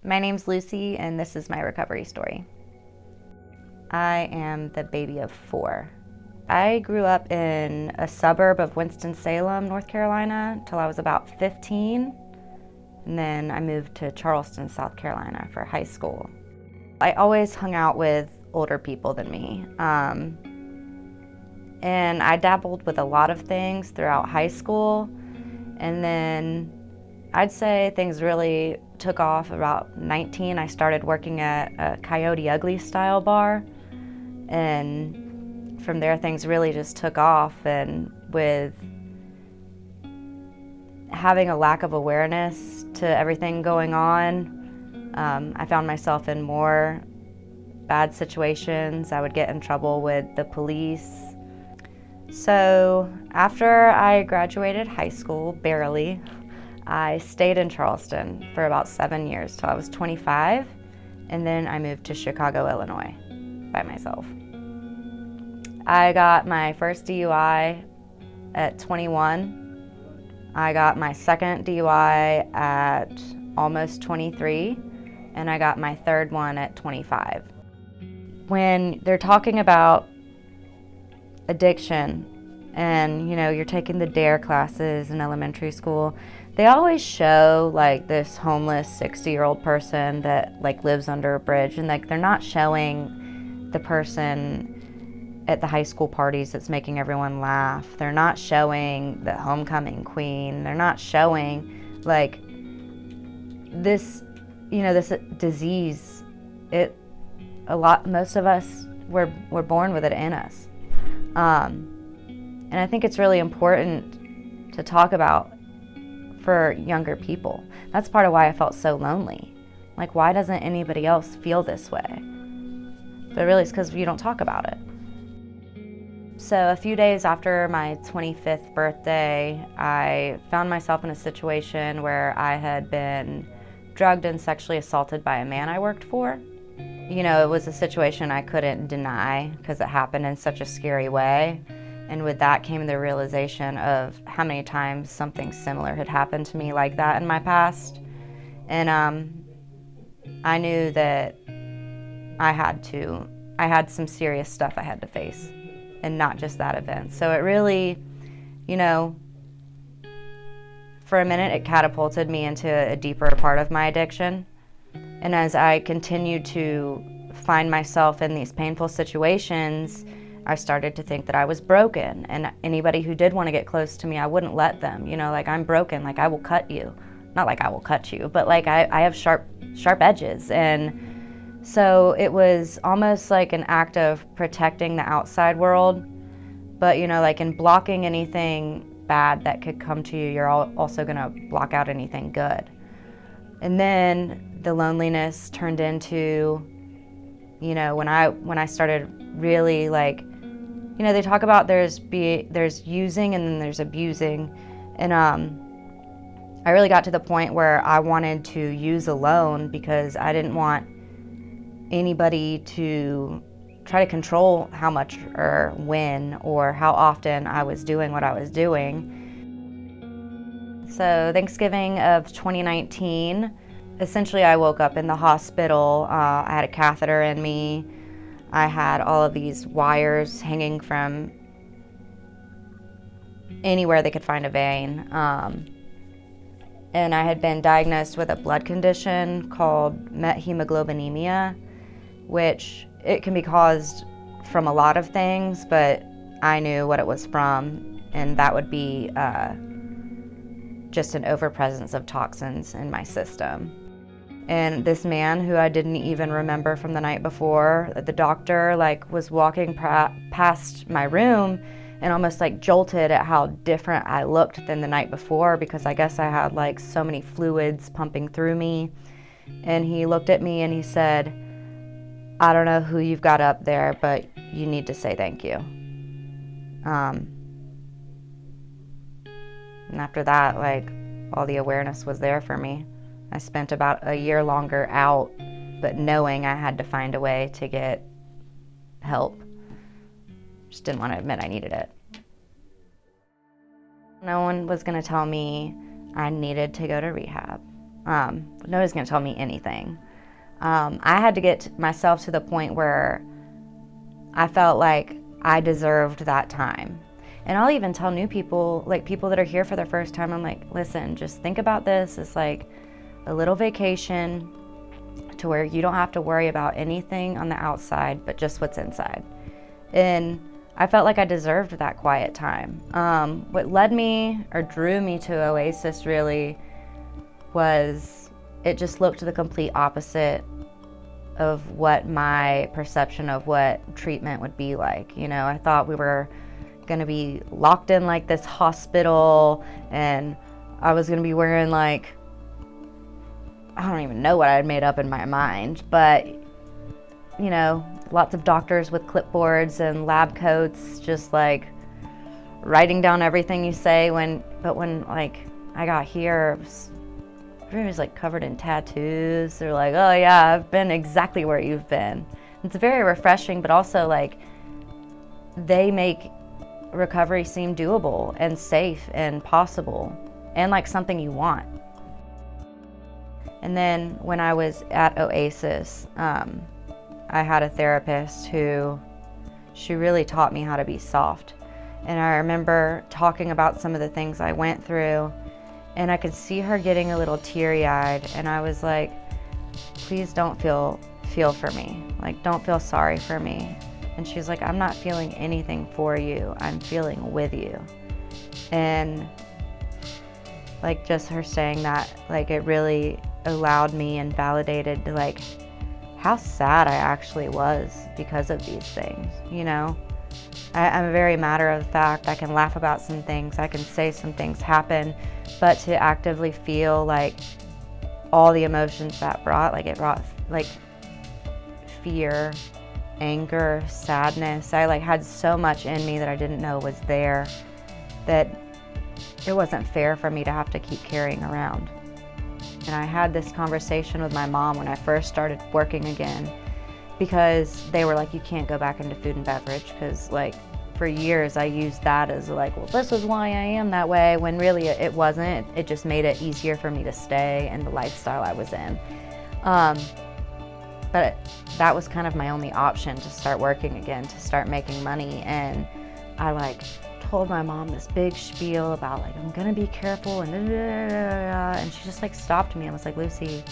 My name's Lucy, and this is my recovery story. I am the baby of 4. I grew up in a suburb of Winston-Salem, North Carolina, till I was about 15, and then I moved to Charleston, South Carolina for high school. I always hung out with older people than me, and I dabbled with a lot of things throughout high school, and then I'd say things really took off about 19. I started working at a Coyote Ugly style bar, and from there things really just took off. And with having a lack of awareness to everything going on, I found myself in more bad situations. I would get in trouble with the police. So after I graduated high school, barely, I stayed in Charleston for about 7 years till I was 25, and then I moved to Chicago, Illinois by myself. I got my first DUI at 21. I got my second DUI at almost 23, and I got my third one at 25. When they're talking about addiction and you're taking the DARE classes in elementary school, they always show like this homeless 60-year-old person that like lives under a bridge, and like they're not showing the person at the high school parties that's making everyone laugh. They're not showing the homecoming queen. They're not showing like this, this disease. Most of us we're born with it in us. And I think it's really important to talk about for younger people. That's part of why I felt so lonely. Like, why doesn't anybody else feel this way? But really it's because you don't talk about it. So a few days after my 25th birthday, I found myself in a situation where I had been drugged and sexually assaulted by a man I worked for. It was a situation I couldn't deny because it happened in such a scary way. And with that came the realization of how many times something similar had happened to me like that in my past. And I knew that I had some serious stuff I had to face, and not just that event. So it really, for a minute it catapulted me into a deeper part of my addiction. And as I continued to find myself in these painful situations, I started to think that I was broken, and anybody who did want to get close to me, I wouldn't let them. Like, I'm broken, like I will cut you. Not like I will cut you, but like I have sharp edges. And so it was almost like an act of protecting the outside world, but like in blocking anything bad that could come to you, you're also gonna block out anything good. And then the loneliness turned into, when I started really like, they talk about there's using and then there's abusing. And I really got to the point where I wanted to use alone because I didn't want anybody to try to control how much or when or how often I was doing what I was doing. So Thanksgiving of 2019, essentially I woke up in the hospital. I had a catheter in me. I had all of these wires hanging from anywhere they could find a vein. And I had been diagnosed with a blood condition called methemoglobinemia, which it can be caused from a lot of things, but I knew what it was from, and that would be just an overpresence of toxins in my system. And this man who I didn't even remember from the night before, the doctor was walking past my room and almost jolted at how different I looked than the night before, because I guess I had so many fluids pumping through me. And he looked at me and he said, "I don't know who you've got up there, but you need to say thank you." And after that, all the awareness was there for me. I spent about a year longer out, but knowing I had to find a way to get help. Just didn't want to admit I needed it. No one was going to tell me I needed to go to rehab. Nobody's going to tell me anything. I had to get myself to the point where I felt like I deserved that time. And I'll even tell new people, like people that are here for the first time, I'm like, listen, just think about this. It's like a little vacation to where you don't have to worry about anything on the outside, but just what's inside. And I felt like I deserved that quiet time. What led me or drew me to Oasis really was it just looked the complete opposite of what my perception of what treatment would be like. You know, I thought we were going to be locked in like this hospital, and I was going to be wearing like, I don't even know what I had made up in my mind, but you know, lots of doctors with clipboards and lab coats, just like writing down everything you say. But when like I got here, everybody was like covered in tattoos. They're like, oh yeah, I've been exactly where you've been. It's very refreshing, but also like they make recovery seem doable and safe and possible and like something you want. And then when I was at Oasis, I had a therapist who, she really taught me how to be soft. And I remember talking about some of the things I went through, and I could see her getting a little teary-eyed, and I was like, please don't feel for me. Like, don't feel sorry for me. And she's like, I'm not feeling anything for you. I'm feeling with you. And like just her saying that, like it really allowed me and validated like how sad I actually was because of these things, you know? I'm a very matter of fact. I can laugh about some things. I can say some things happen, but to actively feel like all the emotions that brought, like it brought like fear, anger, sadness. I like had so much in me that I didn't know was there, that it wasn't fair for me to have to keep carrying around. And I had this conversation with my mom when I first started working again, because they were like, you can't go back into food and beverage, because like for years I used that as like, well, this is why I am that way, when really it wasn't. It just made it easier for me to stay in the lifestyle I was in. But that was kind of my only option to start working again, to start making money. And I like told my mom this big spiel about like, I'm gonna be careful and and she just like stopped me and was like, Lucy,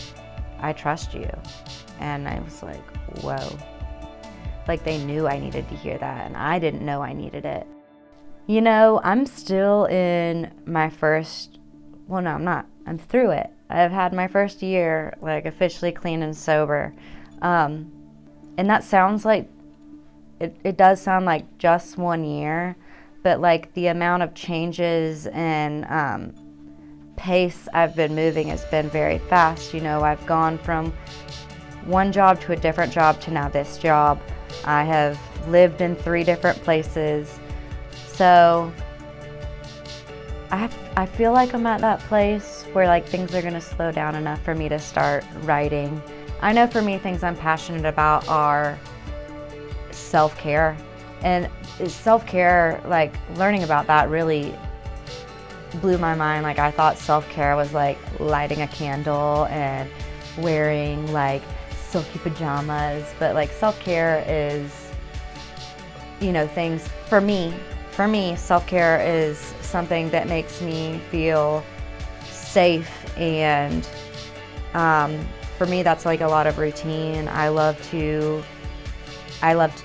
I trust you. And I was like, whoa. Like they knew I needed to hear that, and I didn't know I needed it. You know, I'm still in my first, well no, I'm not, I'm through it. I've had my first year like officially clean and sober. And that sounds like, it does sound like just 1 year, but like the amount of changes and pace I've been moving has been very fast. You know, I've gone from one job to a different job to now this job. I have lived in 3 different places. So I feel like I'm at that place where like things are gonna slow down enough for me to start writing. I know for me, things I'm passionate about are self-care. And self-care, like learning about that really blew my mind. Like I thought self-care was like lighting a candle and wearing like silky pajamas, but like self-care is, you know, things for me, self-care is something that makes me feel safe. And for me, that's like a lot of routine. I love to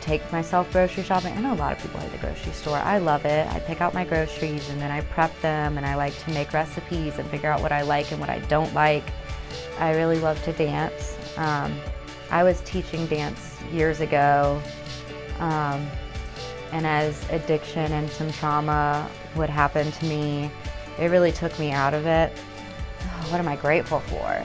take myself grocery shopping. I know a lot of people like the grocery store. I love it. I pick out my groceries and then I prep them, and I like to make recipes and figure out what I like and what I don't like. I really love to dance. I was teaching dance years ago, and as addiction and some trauma would happen to me, it really took me out of it. Oh, what am I grateful for?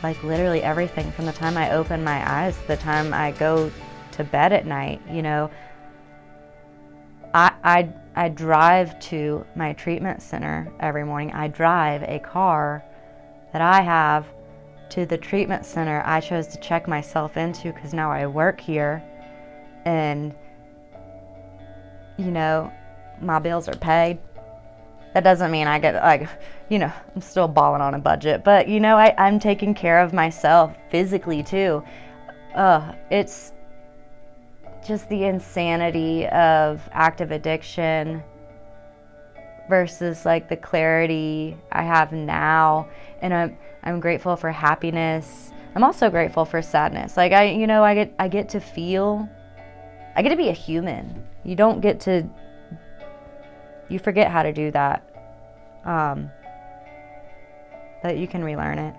Like literally everything, from the time I open my eyes to the time I go to bed at night. You know, I drive to my treatment center every morning. I drive a car that I have to the treatment center I chose to check myself into, because now I work here, and you know, my bills are paid. That doesn't mean I get like, I'm still balling on a budget, but I'm taking care of myself physically too. It's just the insanity of active addiction versus like the clarity I have now. And I'm grateful for happiness. I'm also grateful for sadness. Like I get to feel, I get to be a human. You forget how to do that. But you can relearn it.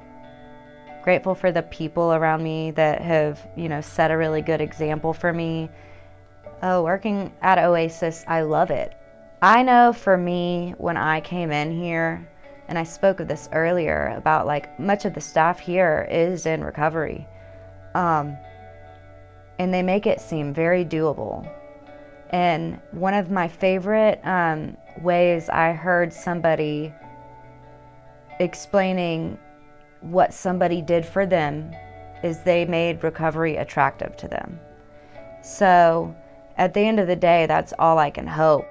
Grateful for the people around me that have, set a really good example for me. Working at Oasis, I love it. I know for me, when I came in here, and I spoke of this earlier about like much of the staff here is in recovery. And they make it seem very doable. And one of my favorite ways I heard somebody explaining what somebody did for them is they made recovery attractive to them. So at the end of the day, that's all I can hope.